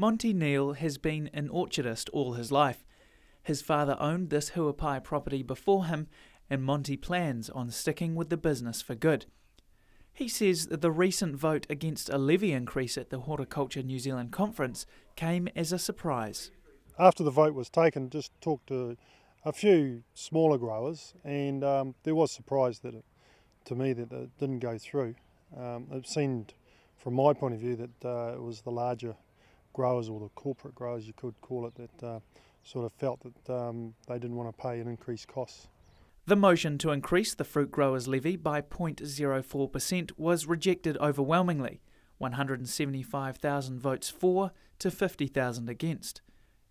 Monty Neal has been an orchardist all his life. His father owned this Huapai property before him, and Monty plans on sticking with the business for good. He says that the recent vote against a levy increase at the Horticulture New Zealand conference came as a surprise. After the vote was taken, just talked to a few smaller growers, and there was surprise to me that it didn't go through. It seemed, from my point of view, that it was the larger growers, or the corporate growers you could call it, that sort of felt that they didn't want to pay an increased cost. The motion to increase the fruit growers levy by 0.04% was rejected overwhelmingly, 175,000 votes for to 50,000 against.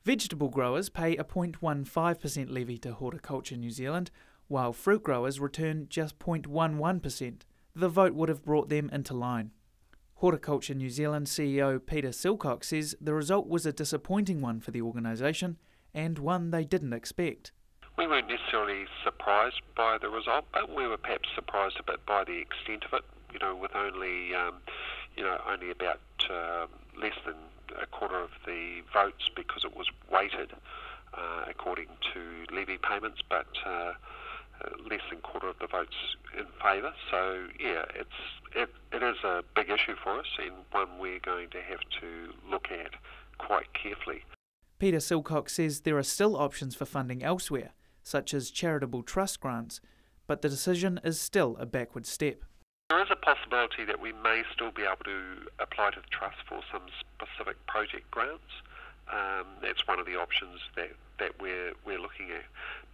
Vegetable growers pay a 0.15% levy to Horticulture New Zealand, while fruit growers return just 0.11%. The vote would have brought them into line. Horticulture New Zealand CEO Peter Silcock says the result was a disappointing one for the organisation and one they didn't expect. We weren't necessarily surprised by the result, but we were perhaps surprised a bit by the extent of it, with only about less than a quarter of the votes, because it was weighted according to levy payments, but less than a quarter of the votes in favour. So yeah, it is a big issue for us, and one we're going to have to look at quite carefully. Peter Silcock says there are still options for funding elsewhere, such as charitable trust grants, but the decision is still a backward step. There is a possibility that we may still be able to apply to the trust for some specific project grants. That's one of the options that we're looking at.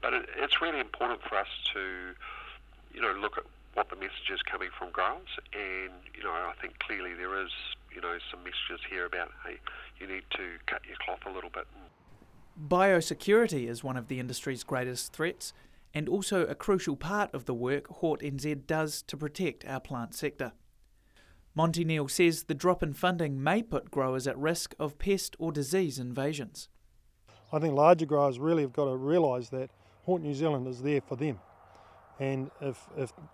But it's really important for us to, look at what the message is coming from growers, and I think clearly there is, some messages here about, hey, you need to cut your cloth a little bit. Biosecurity is one of the industry's greatest threats, and also a crucial part of the work Hort NZ does to protect our plant sector. Monty Neal says the drop in funding may put growers at risk of pest or disease invasions. I think larger growers really have got to realise that Hort New Zealand is there for them, and if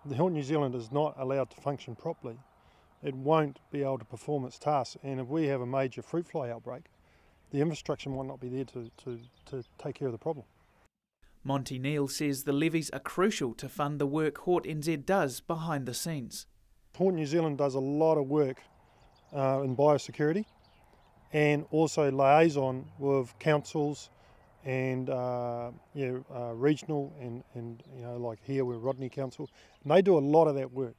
the Hort New Zealand is not allowed to function properly, it won't be able to perform its tasks, and if we have a major fruit fly outbreak, the infrastructure might not be there to take care of the problem. Monty Neal says the levies are crucial to fund the work Hort NZ does behind the scenes. Hort New Zealand does a lot of work in biosecurity, and also liaison with councils and regional and like here we're Rodney Council, and they do a lot of that work,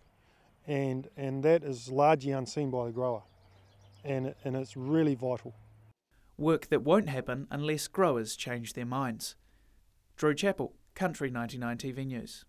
and that is largely unseen by the grower, and it's really vital. Work that won't happen unless growers change their minds. Drew Chappell, Country 99 TV News.